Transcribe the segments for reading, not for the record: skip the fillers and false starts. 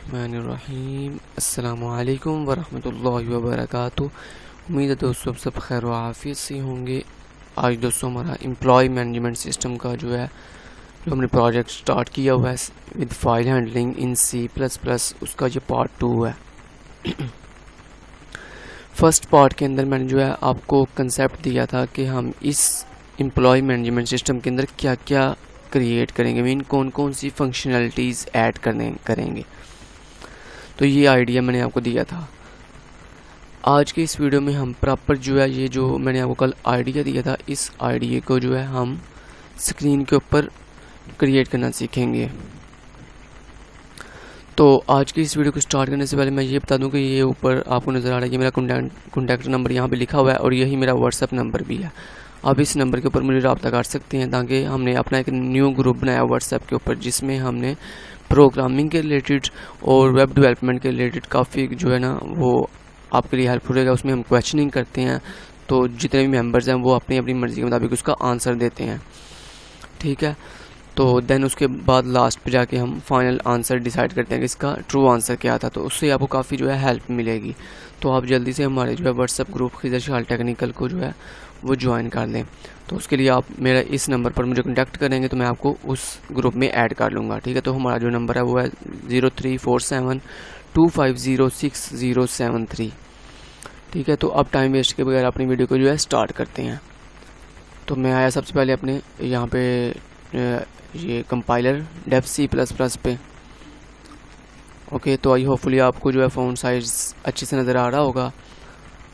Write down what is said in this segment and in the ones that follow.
बिस्मिल्लाहिर्रहमानिर्रहीम। अस्सलामुअलैकुम वरहमतुल्लाहि वबरकातुहू। उम्मीद है दोस्तों आप सब खैर आफियत से होंगे। आज दोस्तों हमारा एम्प्लॉय मैनेजमेंट सिस्टम का जो हमने प्रोजेक्ट स्टार्ट किया हुआ है with file handling in C++, उसका ये पार्ट 2 है। फर्स्ट पार्ट के अंदर मैंने आपको कंसेप्ट दिया था कि हम इस एम्प्लॉय मैनेजमेंट सिस्टम के अंदर क्या क्या क्रिएट करेंगे, मीन कौन कौन सी फंक्शनलिटीज़ ऐड करेंगे। तो ये आइडिया मैंने आपको दिया था। आज के इस वीडियो में हम प्रॉपर ये जो मैंने आपको कल आइडिया दिया था, इस आइडिया को हम स्क्रीन के ऊपर क्रिएट करना सीखेंगे। तो आज की इस वीडियो को स्टार्ट करने से पहले मैं ये बता दूं कि ये ऊपर आपको नज़र आ रहा है कि मेरा कॉन्टैक्ट नंबर यहाँ पे लिखा हुआ है और यही मेरा व्हाट्सएप नंबर भी है। आप इस नंबर के ऊपर मुझे रब्ता कर सकते हैं, ताकि हमने अपना एक न्यू ग्रुप बनाया व्हाट्सएप के ऊपर, जिसमें हमने प्रोग्रामिंग के रिलेटेड और वेब डेवलपमेंट के रिलेटेड काफ़ी वो आपके लिए हेल्पफुल रहेगा। उसमें हम क्वेश्चनिंग करते हैं, तो जितने भी मेंबर्स हैं वो अपनी अपनी मर्ज़ी के मुताबिक उसका आंसर देते हैं, ठीक है। तो देन उसके बाद लास्ट पे जाके हम फाइनल आंसर डिसाइड करते हैं कि इसका ट्रू आंसर क्या था। तो उससे आपको काफ़ी हेल्प मिलेगी। तो आप जल्दी से हमारे व्हाट्सएप ग्रुप खिज़र शाल टेक्निकल को वो ज्वाइन कर लें। तो उसके लिए आप मेरा इस नंबर पर मुझे कॉन्टैक्ट करेंगे तो मैं आपको उस ग्रुप में ऐड कर लूँगा, ठीक है। तो हमारा जो नंबर है वो है 0347250673, ठीक है। तो अब टाइम वेस्ट के बगैर अपनी वीडियो को स्टार्ट करते हैं। तो मैं आया सबसे पहले अपने यहाँ पे ये कंपाइलर डेव C++ पे। ओके, तो आई होपफुली आपको फ़ॉन्ट साइज अच्छे से नज़र आ रहा होगा।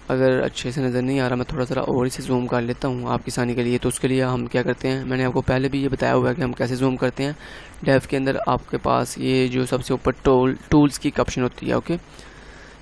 अगर अच्छे से नज़र नहीं आ रहा, मैं थोड़ा सा और इसे जूम कर लेता हूँ आपकी आसानी के लिए। तो उसके लिए हम क्या करते हैं, मैंने आपको पहले भी ये बताया हुआ है कि हम कैसे जूम करते हैं। डेव के अंदर आपके पास ये जो सबसे ऊपर टूल्स की ऑप्शन होती है। ओके,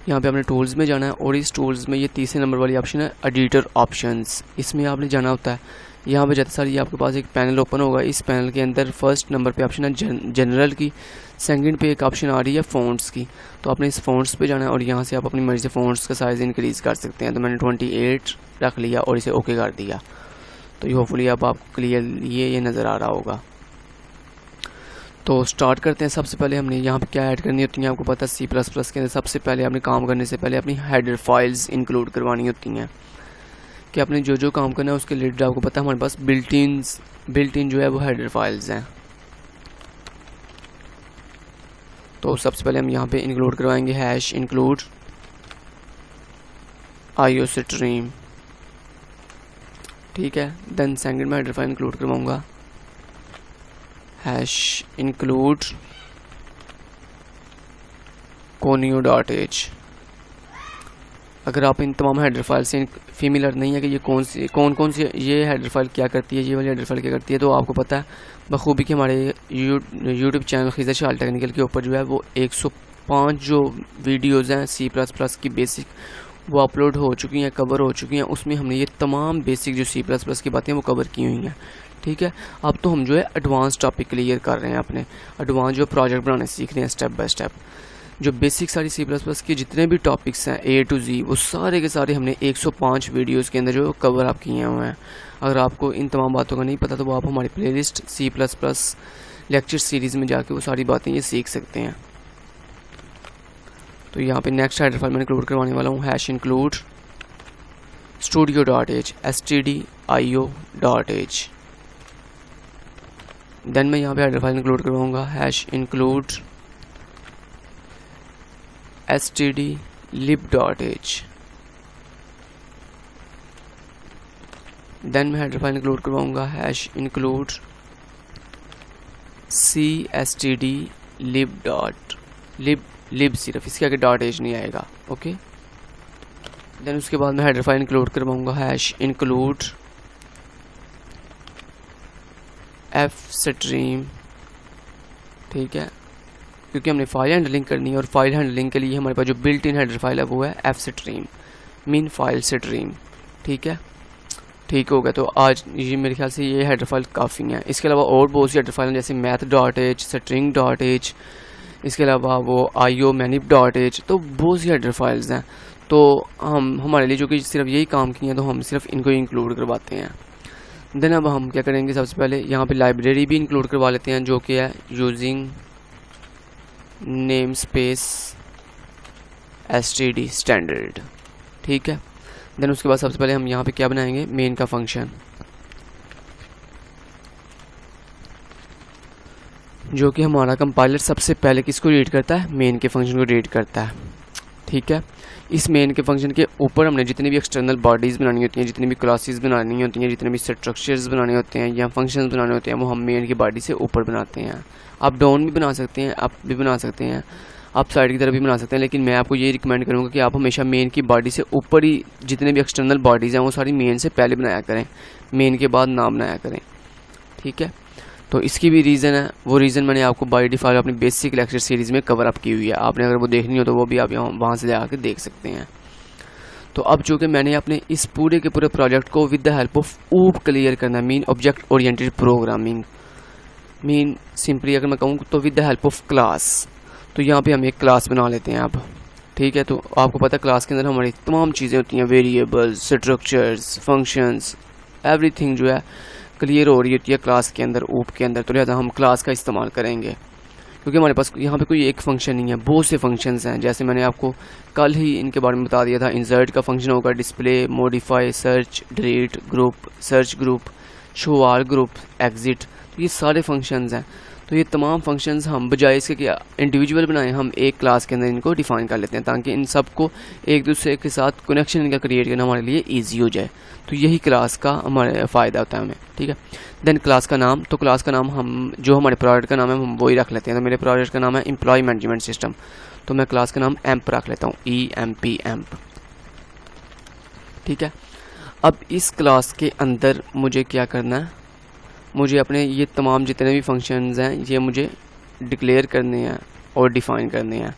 यहाँ पे आपने टूल्स में जाना है और इस टूल्स में ये तीसरे नंबर वाली ऑप्शन है एडिटर ऑप्शंस, इसमें आपने जाना होता है। यहाँ पे जाते सारी आपके पास एक पैनल ओपन होगा। इस पैनल के अंदर फर्स्ट नंबर पे ऑप्शन है जनरल की, सेकंड पे एक ऑप्शन आ रही है फ़ॉन्ट्स की। तो आपने इस फ़ॉन्ट्स पे जाना है और यहाँ से आप अपनी मर्ज़ी से फ़ॉन्ट्स का साइज़ इंक्रीज़ कर सकते हैं। तो मैंने 28 रख लिया और इसे ओके कर दिया। तो ये होपफुली अब आपको क्लियर ये नज़र आ रहा होगा। तो स्टार्ट करते हैं। सबसे पहले हमने यहाँ पे क्या ऐड करनी होती है, आपको पता है C++ के अंदर सबसे पहले आपने काम करने से पहले अपनी हेडर फाइल्स इंक्लूड करवानी होती हैं कि आपने जो काम करना है उसके रिलेटेड। आपको पता है हमारे पास बिल्ट इन वो हेडर फाइल्स हैं। तो सबसे पहले हम यहाँ पे इंक्लूड करवाएंगे #include iostream, ठीक है। देन सेकंड में हेडर फाइल इंक्लूड करवाऊंगा #include conio.h। अगर आप इन तमाम हेडर फाइल से फेमिलियर नहीं है कि ये कौन कौन सी ये हेडर फाइल क्या करती है, ये वाली हेडर फाइल क्या करती है, तो आपको पता है बखूबी कि हमारे यूट्यूब चैनल खिज़र शाल टेक्निकल के ऊपर वो 105 जो वीडियोज़ हैं C++ की बेसिक वो अपलोड हो चुकी हैं, कवर हो चुकी हैं। उसमें हमने ये तमाम बेसिक जो C++ की बातें वो कवर की हुई हैं, ठीक है। अब तो हम एडवांस टॉपिक क्लियर कर रहे हैं, अपने एडवांस प्रोजेक्ट बनाने सीख रहे हैं स्टेप बाय स्टेप। जो बेसिक सारी C++ के जितने भी टॉपिक्स हैं A to Z वो सारे के सारे हमने 105 वीडियोस के अंदर कवर आप किए हुए हैं। अगर आपको इन तमाम बातों का नहीं पता तो वो आप हमारी प्लेलिस्ट C++ लेक्चर सीरीज़ में जाके वो सारी बातें ये सीख सकते हैं। तो यहाँ पे नेक्स्ट हेडर फाइल मैंने इंक्लूड करवाने वाला हूँ #include studio.h stdio.h। देन मैं यहाँ पे हेडर फाइल इंक्लूड करवाऊँगा #include stdlib.h। देन मैं हेडर फाइल इंक्लूड करवाऊँगा #include cstdlib सिर्फ, इसके आगे .h नहीं आएगा। ओके, देन उसके बाद मैं हेडर फाइल इंक्लूड करवाऊँगा #include fstream, ठीक है, क्योंकि हमने फाइल हैंडलिंग करनी है और फाइल हैंडलिंग के लिए हमारे पास जो बिल्ट इन हेडर फाइल है वो है fstream, मीन फाइल स्ट्रीम, ठीक है। ठीक हो गया। तो आज ये मेरे ख्याल से ये हेडर फाइल काफ़ी हैं। इसके अलावा और बहुत सी हेडर फाइल हैं जैसे math.h, string.h, इसके अलावा वो iomanip.h, तो बहुत सी हेडर फाइल्स हैं। तो हमारे लिए जो कि सिर्फ यही काम किए हैं तो हम सिर्फ इनको इंक्लूड करवाते हैं। देन अब हम क्या करेंगे, सबसे पहले यहाँ पे लाइब्रेरी भी इंक्लूड करवा लेते हैं जो कि है using name space std standard, ठीक है। देन उसके बाद सबसे पहले हम यहाँ पे क्या बनाएंगे, मेन का फंक्शन, जो कि हमारा कंपाइलर सबसे पहले किसको रीड करता है, मेन के फंक्शन को रीड करता है, ठीक है। इस मेन के फंक्शन के ऊपर हमने जितनी भी एक्सटर्नल बॉडीज़ बनानी होती हैं, जितनी भी क्लासेस बनानी होती हैं, जितने भी स्ट्रक्चर्स बनाने होते हैं या फंक्शंस बनाने होते हैं, वो हम मेन की बॉडी से ऊपर बनाते हैं। आप डाउन भी बना सकते हैं, अप भी बना सकते हैं, आप साइड की तरफ भी बना सकते हैं, लेकिन मैं आपको ये रिकमेंड करूँगा कि आप हमेशा मेन की बॉडी से ऊपर ही जितने भी एक्सटर्नल बॉडीज़ हैं वो सारी मेन से पहले बनाया करें, मेन के बाद ना बनाया करें, ठीक है। तो इसकी भी रीज़न है, वो रीज़न मैंने आपको बाय डिफ़ॉल्ट अपनी बेसिक लेक्चर सीरीज़ में कवर अप की हुई है। आपने अगर वो देखनी हो तो वो भी आप वहाँ से जा कर देख सकते हैं। तो अब चूँकि मैंने अपने इस पूरे के पूरे प्रोजेक्ट को विद द हेल्प ऑफ ऊप क्लियर करना, mean object oriented programming, mean simply अगर मैं कहूँ तो with the help of class. तो यहाँ पे हम एक क्लास बना लेते हैं अब, ठीक है। तो आपको पता है क्लास के अंदर हमारी तमाम चीज़ें होती हैं, वेरिएबल्स, स्ट्रक्चर्स, फंक्शंस, एवरीथिंग जो है क्लियर हो रही होती है क्लास के अंदर, ऊप के अंदर। तो लिहाजा हम क्लास का इस्तेमाल करेंगे, क्योंकि हमारे पास यहाँ पे कोई एक फंक्शन नहीं है, बहुत से फंक्शंस हैं। जैसे मैंने आपको कल ही इनके बारे में बता दिया था, इंसर्ट का फंक्शन होगा, display, modify, search, delete, group, search group, show all group, exit, तो ये सारे फंक्शंस हैं। तो ये तमाम फंक्शंस हम बजाय इसके कि इंडिविजुअल बनाएं, हम एक क्लास के अंदर इनको डिफाइन कर लेते हैं, ताकि इन सब को एक दूसरे के साथ कनेक्शन इनका क्रिएट करना हमारे लिए ईजी हो जाए। तो यही क्लास का हमारे फ़ायदा होता है हमें, ठीक है। देन क्लास का नाम, तो क्लास का नाम हम जो हमारे प्रोजेक्ट का नाम है हम वही रख लेते हैं। तो मेरे प्रोजेक्ट का नाम है एम्प्लॉय मैनेजमेंट सिस्टम, तो मैं क्लास का नाम एम्प रख लेता हूँ, EMP एम्प, ठीक है। अब इस क्लास के अंदर मुझे क्या करना है, मुझे अपने ये तमाम जितने भी फंक्शंस हैं ये मुझे डिक्लेयर करने हैं और डिफ़ाइन करने हैं।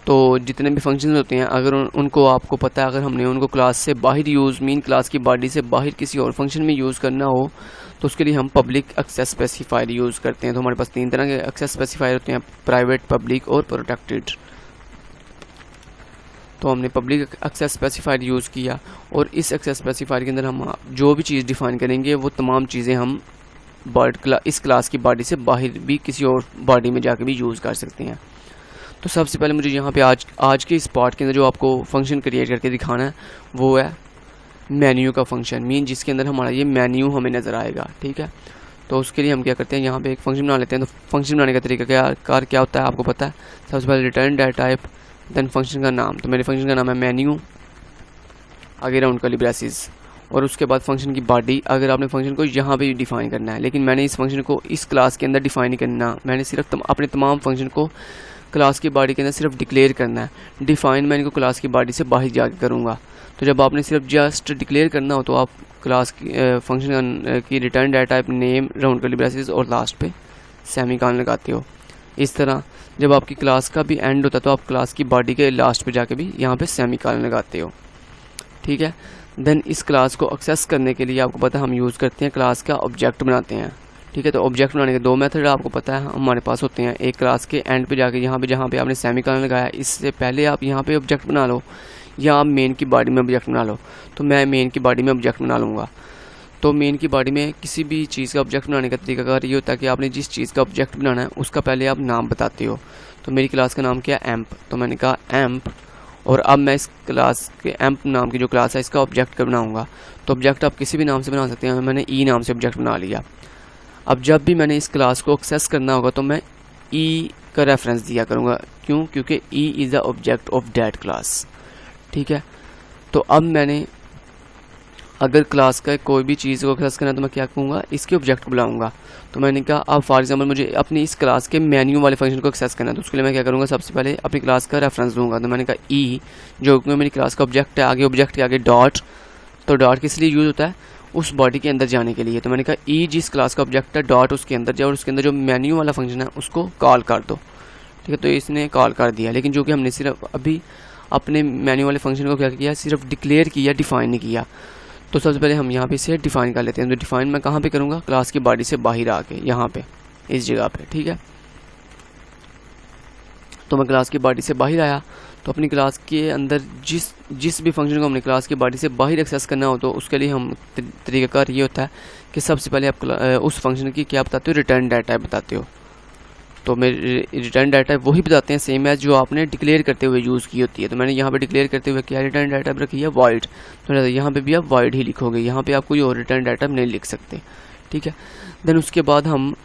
तो जितने भी फंक्शंस होते हैं अगर उनको आपको पता है, अगर हमने उनको क्लास से बाहर यूज़, मीन क्लास की बॉडी से बाहर किसी और फंक्शन में यूज़ करना हो तो उसके लिए हम पब्लिक एक्सेस स्पेसिफायर यूज़ करते हैं। तो हमारे पास 3 तरह के एक्सेस स्पेसिफायर होते हैं, प्राइवेट, पब्लिक और प्रोटेक्टेड। तो हमने पब्लिक एक्सेस स्पेसिफायर यूज़ किया और इस एक्सेस स्पेसिफायर के अंदर हम जो भी चीज़ डिफ़ाइन करेंगे वो तमाम चीज़ें हम इस क्लास की बॉडी से बाहर भी किसी और बॉडी में जाके भी यूज़ कर सकते हैं। तो सबसे पहले मुझे यहाँ पे आज के इस पार्ट के अंदर जो आपको फंक्शन क्रिएट करके दिखाना है वो है मेन्यू का फंक्शन, मीन जिसके अंदर हमारा ये मेन्यू हमें नज़र आएगा, ठीक है। तो उसके लिए हम क्या करते हैं, यहाँ पे एक फंक्शन बना लेते हैं। तो फंक्शन बनाने का तरीका क्या होता है आपको पता है। सबसे पहले return data type, then function का नाम। तो मेरे फंक्शन का नाम है मेन्यू, आगे राउंड कर्ली ब्रेसेस, और उसके बाद फंक्शन की बॉडी। अगर आपने फंक्शन को यहाँ पे डिफाइन करना है, लेकिन मैंने इस फंक्शन को इस क्लास के अंदर डिफाइन नहीं करना, मैंने सिर्फ अपने तमाम फंक्शन को क्लास की बॉडी के अंदर सिर्फ डिक्लेयर करना है। डिफाइन मैं इनको क्लास की बॉडी से बाहर जाके करूँगा। तो जब आपने सिर्फ जस्ट डिक्लेयर करना हो तो आप क्लास की फंक्शन की return data type, name, round curly braces और लास्ट पे सेमीकोलन लगाते हो। इस तरह जब आपकी क्लास का भी एंड होता है तो आप क्लास की बॉडी के लास्ट पे जाके भी यहाँ पे सेमीकोलन लगाते हो, ठीक है। देन इस क्लास को एक्सेस करने के लिए आपको पता है हम यूज़ करते हैं क्लास का ऑब्जेक्ट बनाते हैं, ठीक है। तो ऑब्जेक्ट बनाने के 2 मेथड आपको पता है हमारे पास होते हैं। एक क्लास के एंड पे जाके जहाँ पे आपने सेमीकोलन लगाया, इससे पहले आप यहाँ पे ऑब्जेक्ट बना लो या आप मेन की बॉडी में ऑब्जेक्ट बना लो। तो मैं मेन की बॉडी में ऑब्जेक्ट बना लूँगा। तो मेन की बॉडी में किसी भी चीज़ का ऑब्जेक्ट बनाने का तरीका ये होता है कि आपने जिस चीज़ का ऑब्जेक्ट बनाना है उसका पहले आप नाम बताते हो। तो मेरी क्लास का नाम क्या है, एम्प। तो मैंने कहा एम्प, और अब मैं इस क्लास के एम्प नाम की जो क्लास है इसका ऑब्जेक्ट बनाऊंगा। तो ऑब्जेक्ट आप किसी भी नाम से बना सकते हैं, मैंने ई नाम से ऑब्जेक्ट बना लिया। अब जब भी मैंने इस क्लास को एक्सेस करना होगा तो मैं ई का रेफरेंस दिया करूँगा। क्यों? क्योंकि e is the object of that class, ठीक है। तो अब मैंने अगर क्लास का कोई भी चीज़ को एक्सेस करना है तो मैं क्या कहूँगा, इसके ऑब्जेक्ट बुलाऊंगा। तो मैंने कहा अब फॉर एग्जांपल मुझे अपनी इस क्लास के मेन्यू वाले फंक्शन को एक्सेस करना है, तो उसके लिए मैं क्या करूँगा, सबसे पहले अपनी क्लास का रेफरेंस दूंगा। तो मैंने कहा ई, जो मेरी क्लास का ऑब्जेक्ट है, आगे ऑब्जेक्ट के आगे डॉट। तो डॉट किस लिए यूज़ होता है, उस बॉडी के अंदर जाने के लिए। तो मैंने कहा ई जिस क्लास का ऑब्जेक्ट है डॉट उसके अंदर जाओ और उसके अंदर जो मेन्यू वाला फंक्शन है उसको कॉल कर दो, ठीक है। तो इसने कॉल कर दिया, लेकिन जो कि हमने सिर्फ अभी अपने मेन्यू वाले फंक्शन को क्या किया, सिर्फ डिक्लेयर किया, डिफाइन नहीं किया। तो सबसे पहले हम यहाँ पे इसे डिफाइन कर लेते हैं। तो डिफाइन मैं कहाँ पे करूँगा, क्लास की बॉडी से बाहर आके, यहाँ पे इस जगह पे, ठीक है। तो मैं क्लास की बॉडी से बाहर आया, तो अपनी क्लास के अंदर जिस भी फंक्शन को हमने क्लास की बॉडी से बाहर एक्सेस करना हो तो उसके लिए हम तरीकाकार ये होता है कि सबसे पहले आप उस फंक्शन की क्या बताते हो, रिटर्न डाटा टाइप बताते हो, तो मेरे रिटर्न डाटा वही बताते हैं सेम एज जो आपने डिक्लेयर करते हुए यूज़ की होती है। तो मैंने यहाँ पे डिक्लेयर करते हुए क्या रिटर्न डाटा रखी है, वॉइड। तो यहाँ पे भी आप वॉइड ही लिखोगे, यहाँ पे आप कोई और रिटर्न डाटा नहीं लिख सकते, ठीक है। देन उसके बाद हम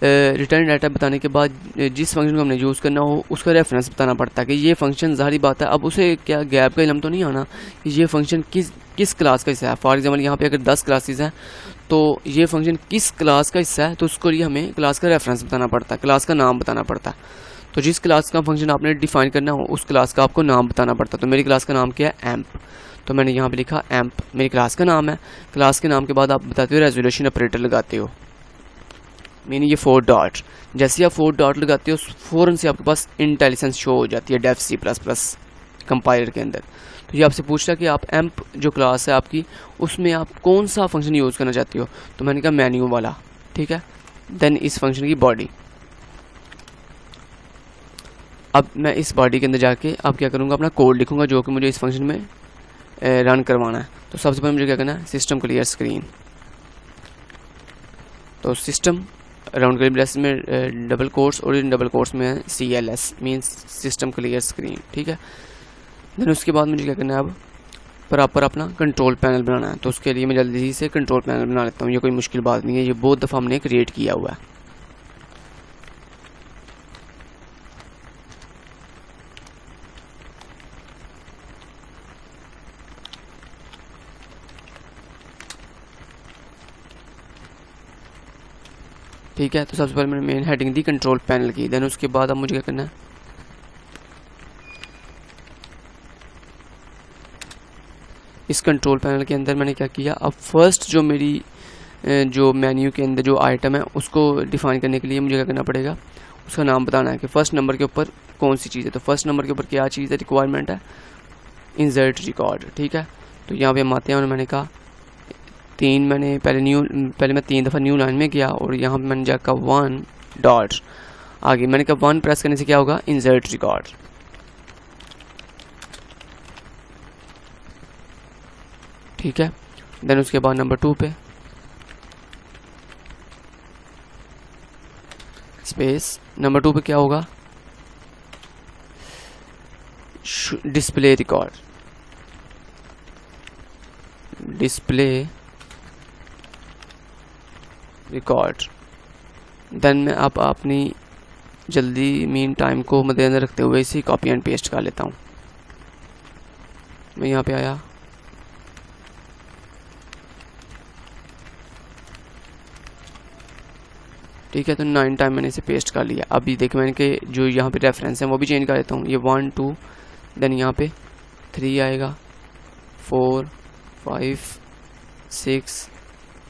रिटर्न डाटा बताने के बाद जिस फंक्शन को हमने यूज़ करना हो उसका रेफरेंस बताना पड़ता है कि ये फंक्शन ज़ाहिर बात है, अब उसे क्या गैप का इल्म तो नहीं आना कि ये फंक्शन किस क्लास का हिस्सा है। फॉर एग्जांपल यहाँ पे अगर 10 क्लासेस हैं तो ये फंक्शन किस क्लास का हिस्सा है, तो उसको लिए हमें क्लास का रेफरेंस बताना पड़ता है, क्लास का नाम बताना पड़ता है। तो जिस क्लास का फंक्शन आपने डिफाइन करना हो उस क्लास का आपको नाम बताना पड़ता है। तो मेरी क्लास का नाम क्या है, एम्प। तो मैंने यहाँ पे लिखा एम्प, मेरी क्लास का नाम है। क्लास के नाम के बाद आप बताते हो रेजोल्यूशन ऑपरेटर लगाते हो, मीनिंग ये 4 डॉट। जैसे आप 4 डॉट लगाते हो फ़ौरन से आपके पास इंटेलिजेंस शो हो जाती है डेफ C++ कंपाइलर के अंदर। तो ये आपसे पूछता है कि आप एम्प जो क्लास है आपकी उसमें आप कौन सा फंक्शन यूज़ करना चाहते हो। तो मैंने कहा मेन्यू वाला, ठीक है। देन इस फंक्शन की बॉडी, अब मैं इस बॉडी के अंदर जाके अब क्या करूँगा, अपना कोड लिखूँगा जो कि मुझे इस फंक्शन में रन करवाना है। तो सबसे पहले मुझे क्या करना है, सिस्टम क्लियर स्क्रीन। तो सिस्टम राउंड करीब ब्रेस में डबल कोट्स और इन डबल कोट्स में CLS means system clear screen, ठीक है। देन उसके बाद मुझे क्या करना है, अब प्रॉपर अपना कंट्रोल पैनल बनाना है। तो उसके लिए मैं जल्दी से कंट्रोल पैनल बना लेता हूँ, ये कोई मुश्किल बात नहीं है, ये बहुत दफ़ा हमने क्रिएट किया हुआ है। ठीक है। तो सबसे पहले मैंने मेन हेडिंग दी कंट्रोल पैनल की। देन उसके बाद अब मुझे क्या करना है, इस कंट्रोल पैनल के अंदर मैंने क्या किया, अब फर्स्ट जो मेरी जो मेन्यू के अंदर जो आइटम है उसको डिफाइन करने के लिए मुझे क्या करना पड़ेगा, उसका नाम बताना है कि फर्स्ट नंबर के ऊपर कौन सी चीज़ है। तो फर्स्ट नंबर के ऊपर क्या चीज़ है, रिक्वायरमेंट है इंसर्ट रिकॉर्ड, ठीक है। तो यहाँ पे हम आते हैं और मैंने कहा 3, मैंने पहले मैं 3 दफ़ा न्यू लाइन में किया और यहाँ पे मैंने जाकर 1 डॉट आगे मैंने कहा 1 प्रेस करने से क्या होगा, इंसर्ट रिकॉर्ड, ठीक है। देन उसके बाद नंबर 2 पे स्पेस, नंबर 2 पे क्या होगा, display record, display record. Then मैं अब अपनी जल्दी मीन टाइम को मद्देनजर रखते हुए इसे कॉपी एंड पेस्ट कर लेता हूँ। मैं यहाँ पे आया, ठीक है। तो 9 टाइम मैंने इसे पेस्ट कर लिया। अभी देखिए मैंने कि जो यहाँ पे रेफरेंस है वो भी चेंज कर देता हूँ, ये 1 2, देन यहाँ पे 3 आएगा, 4 5 6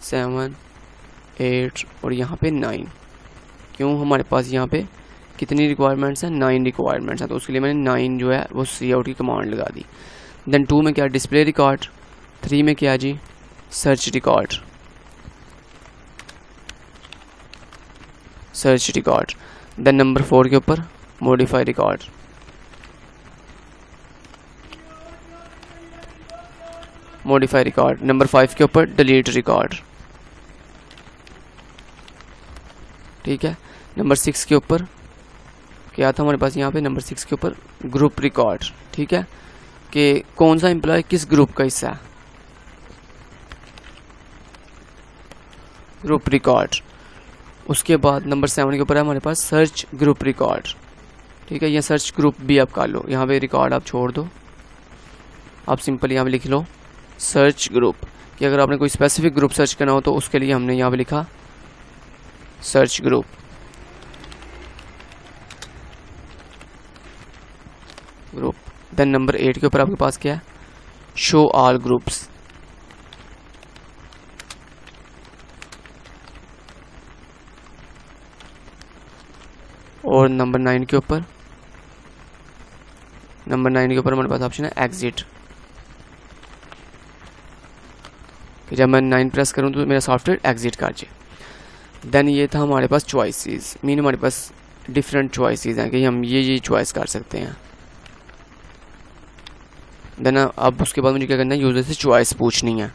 7 8 और यहाँ पे 9। क्यों, हमारे पास यहाँ पे कितनी रिक्वायरमेंट्स हैं, 9 रिक्वायरमेंट्स हैं। तो उसके लिए मैंने 9 जो है वो cout की कमांड लगा दी। देन 2 में क्या, डिस्प्ले रिकॉर्ड, 3 में क्या जी, search record, search record. Then number 4 के ऊपर modify record, modify record. Number 5 के ऊपर डिलीट रिकॉर्ड, ठीक है। नंबर 6 के ऊपर क्या था हमारे पास, यहाँ पे नंबर 6 के ऊपर ग्रुप रिकॉर्ड, ठीक है, कि कौन सा एम्प्लॉय किस ग्रुप का हिस्सा है, ग्रुप रिकॉर्ड। उसके बाद नंबर 7 के ऊपर है हमारे पास सर्च ग्रुप रिकॉर्ड, ठीक है। या सर्च ग्रुप भी आप कर लो, यहाँ पे रिकॉर्ड आप छोड़ दो, आप सिंपल यहाँ पे लिख लो सर्च ग्रुप, कि अगर आपने कोई स्पेसिफिक ग्रुप सर्च करना हो तो उसके लिए हमने यहाँ पे लिखा search group, group. Then number 8 के ऊपर आपके पास क्या है, शो ऑल ग्रुप्स, और नंबर 9 के ऊपर हमारे पास ऑप्शन है एग्जिट, कि जब मैं 9 प्रेस करूं तो मेरा सॉफ्टवेयर एग्जिट कर जाए। देन ये था हमारे पास चॉइसेस, मीन हमारे पास डिफरेंट चॉइसेस हैं कि हम ये चॉइस कर सकते हैं। देन अब उसके बाद मुझे क्या करना है, यूजर से चॉइस पूछनी है।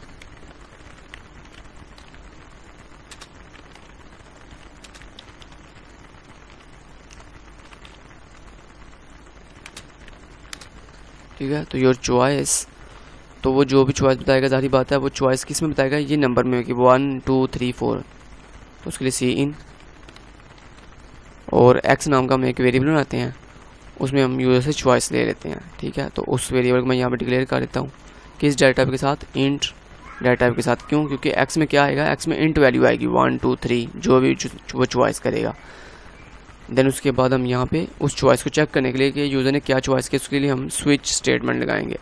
ठीक है। तो योर चॉइस, तो वो जो भी चॉइस बताएगा जाहिर बात है वो चॉइस किस में बताएगा, ये नंबर में कि 1 2 3 4, तो उसके लिए सी इन। और एक्स नाम का हम एक वेरिएबल बनाते हैं, उसमें हम यूज़र से चॉइस ले लेते हैं, ठीक है। तो उस वेरिएबल को मैं यहाँ पे डिक्लेयर कर देता हूँ किस डाटा टाइप के साथ, इंट डाटा टाइप के साथ। क्यों? क्योंकि एक्स में क्या आएगा, एक्स में इंट वैल्यू आएगी 1 2 3 जो भी वो चॉइस करेगा। देन उसके बाद हम यहाँ पे उस चॉइस को चेक करने के लिए कि यूज़र ने क्या चॉइस किया, उसके लिए हम स्विच स्टेटमेंट लगाएंगे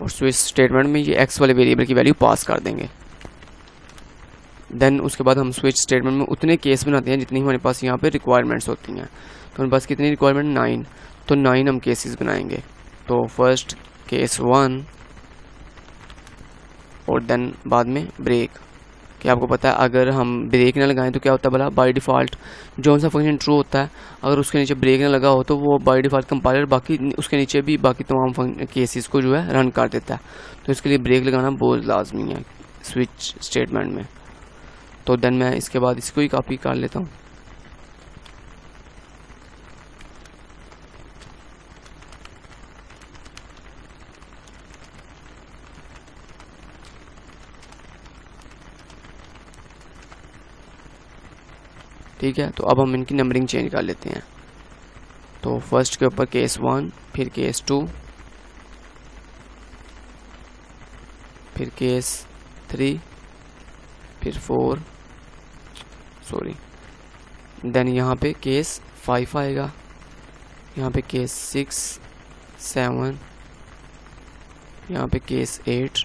और स्विच स्टेटमेंट में ये एक्स वाले वेरिएबल की वैल्यू पास कर देंगे। देन उसके बाद हम स्विच स्टेटमेंट में उतने केस बनाते हैं जितनी हमारे पास यहाँ पे रिक्वायरमेंट्स होती हैं। तो हमारे पास कितनी रिक्वायरमेंट, 9, तो 9 हम केसेस बनाएंगे। तो फर्स्ट केस 1 और देन बाद में ब्रेक, कि आपको पता है अगर हम ब्रेक ना लगाएं तो क्या होता है भला, बाय डिफ़ॉल्ट जो सा फंक्शन ट्रू होता है अगर उसके नीचे ब्रेक ना लगा हो तो वो बाय डिफ़ॉल्ट कंपाइलर बाकी उसके नीचे भी बाकी तमाम केसेस को जो है रन कर देता है। तो इसके लिए ब्रेक लगाना बहुत लाजमी है स्विच स्टेटमेंट में। तो देन मैं इसके बाद इसको ही कॉपी कर लेता हूँ। ठीक है। तो अब हम इनकी नंबरिंग चेंज कर लेते हैं। तो फर्स्ट के ऊपर केस 1, फिर केस 2, फिर केस 3, फिर 4, सॉरी, देन यहाँ पे केस 5 आएगा, यहाँ पे केस 6 7, यहाँ पे केस 8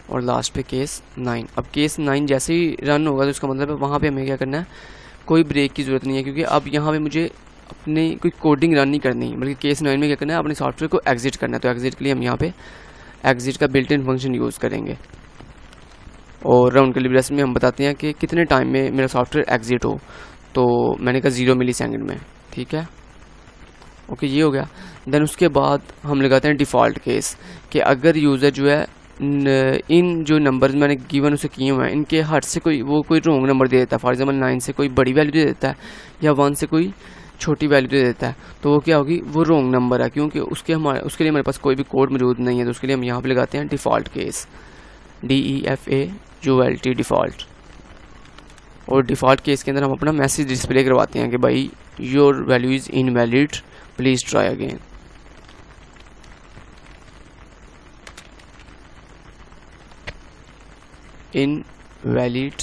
और लास्ट पे केस 9। अब केस 9 जैसे ही रन होगा तो उसका मतलब है वहाँ पे हमें क्या करना है, कोई ब्रेक की ज़रूरत नहीं है, क्योंकि अब यहाँ पे मुझे अपनी कोई कोडिंग रन नहीं करनी, बल्कि केस 9 में क्या करना है, अपने सॉफ्टवेयर को एग्जिट करना है। तो एग्जिट के लिए हम यहाँ पे एग्जिट का बिल्ट इन फंक्शन यूज़ करेंगे और राउंड कैलिब्रेशन में हम बताते हैं कि कितने टाइम में मेरा सॉफ्टवेयर एग्जिट हो। तो मैंने कहा 0 मिलीसेकंड में, ठीक है। ओके, ये हो गया। देन उसके बाद हम लगाते हैं डिफ़ॉल्ट केस, कि अगर यूज़र जो है इन जो नंबर्स मैंने गिवन उसे किए हुए हैं इनके हट से कोई रॉन्ग नंबर दे देता है, फॉर एग्जांपल 9 से कोई बड़ी वैल्यू दे देता है या 1 से कोई छोटी वैल्यू दे देता है, तो वो क्या होगी, वो रॉन्ग नंबर है, क्योंकि उसके लिए हमारे पास कोई भी कोड मौजूद नहीं है। तो उसके लिए हम यहाँ पे लगाते हैं डिफ़ॉल्ट केस, DEFAULT डिफ़ॉल्ट। और डिफ़ॉल्ट केस के अंदर हम अपना मैसेज डिस्प्ले करवाते हैं कि भाई your value is invalid, please try again. Invalid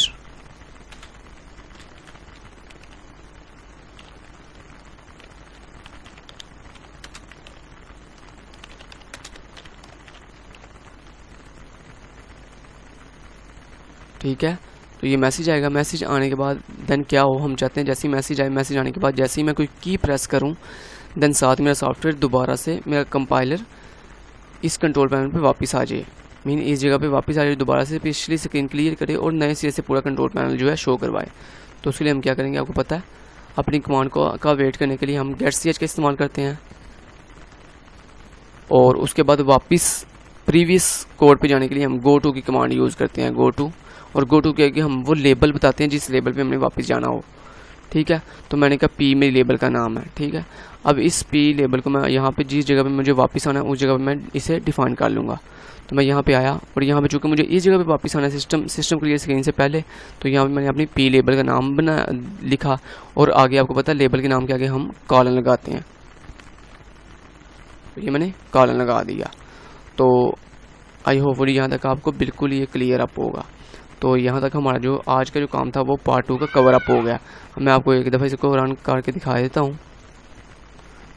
ठीक है। तो ये मैसेज आएगा। मैसेज आने के बाद देन क्या हो, हम चाहते हैं जैसे ही मैसेज आए, मैसेज आने के बाद जैसे ही मैं कोई की प्रेस करूं देन साथ मेरा सॉफ्टवेयर दोबारा से मेरा कंपाइलर इस कंट्रोल पैनल पे वापस आ जाए, मीन इस जगह पे वापस आ जाए, दोबारा से पिछली स्क्रीन क्लियर करे और नए सिरे से पूरा कंट्रोल पैनल जो है शो करवाए। तो उसके लिए हम क्या करेंगे, आपको पता है, अपनी कमांड का वेट करने के लिए हम getch का इस्तेमाल करते हैं और उसके बाद वापस प्रीवियस कोड पे जाने के लिए हम go to की कमांड यूज़ करते हैं, go to। और go to क्या है कि हम वो लेबल बताते हैं जिस लेबल पे हमने वापस जाना हो, ठीक है। तो मैंने कहा P मेरी लेबल का नाम है, ठीक है। अब इस P लेबल को मैं यहाँ पे जिस जगह पे मुझे वापस आना है उस जगह पे मैं इसे डिफाइन कर लूँगा। तो मैं यहाँ पे आया और यहाँ पे चूँकि मुझे इस जगह पे वापस आना है सिस्टम क्लियर स्क्रीन से पहले, तो यहाँ पे मैंने अपनी P लेबल का नाम लिखा और आगे आपको पता है लेबल के नाम के आगे हम कॉलन लगाते हैं। तो ये मैंने कॉलन लगा दिया। तो आई होपफुली यहाँ तक आपको बिल्कुल ये क्लियर अप होगा। तो यहाँ तक हमारा जो आज का जो काम था वो पार्ट 2 का कवर अप हो गया। मैं आपको एक दफ़ा इसको रन करके दिखा देता हूँ।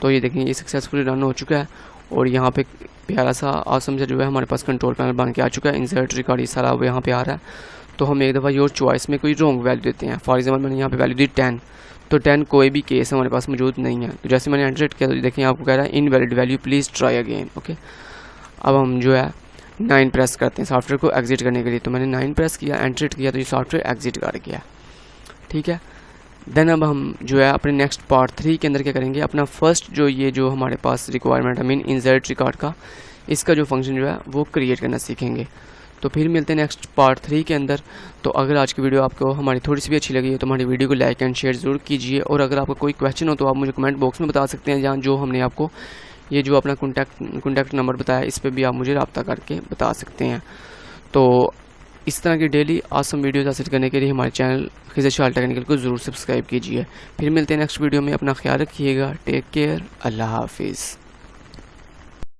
तो ये देखिए ये सक्सेसफुली रन हो चुका है और यहाँ पे प्यारा सा आसम से जो है हमारे पास कंट्रोल पैनल बन के आ चुका है। इंसर्ट रिकॉर्ड ये सारा वो यहाँ पे आ रहा है। तो हम एक दफ़ा योर चॉइस में कोई रॉन्ग वैल्यू देते हैं। फॉर एग्जाम्पल मैंने यहाँ पे वैल्यू दी 10, तो 10 कोई भी केस हमारे पास मौजूद नहीं है। तो जैसे मैंने एंटर किया तो देखिए आपको कह रहा है invalid value, please try again. Okay, अब हम जो है 9 प्रेस करते हैं सॉफ्टवेयर को एग्जिट करने के लिए। तो मैंने 9 प्रेस किया, एंटर किया, तो ये सॉफ्टवेयर एग्जिट कर गया, ठीक है। देन अब हम जो है अपने नेक्स्ट पार्ट 3 के अंदर क्या करेंगे, अपना फर्स्ट जो हमारे पास रिक्वायरमेंट है मीन इंसर्ट रिकॉर्ड का, इसका जो फंक्शन जो है वो क्रिएट करना सीखेंगे। तो फिर मिलते हैं नेक्स्ट पार्ट 3 के अंदर। तो अगर आज की वीडियो आपको हमारी थोड़ी सी भी अच्छी लगी है तो हमारी वीडियो को लाइक एंड शेयर ज़रूर कीजिए। और अगर आपका कोई क्वेश्चन हो तो आप मुझे कमेंट बॉक्स में बता सकते हैं, जहाँ जो हमने आपको ये जो अपना कॉन्टैक्ट नंबर बताया, इस पर भी आप मुझे रब्ता करके बता सकते हैं। तो इस तरह की डेली आसम वीडियोस हासिल करने के लिए हमारे चैनल खिज़र शाल टेक्निकल को ज़रूर सब्सक्राइब कीजिए। फिर मिलते हैं नेक्स्ट वीडियो में। अपना ख्याल रखिएगा। Take care. अल्लाह हाफिज़।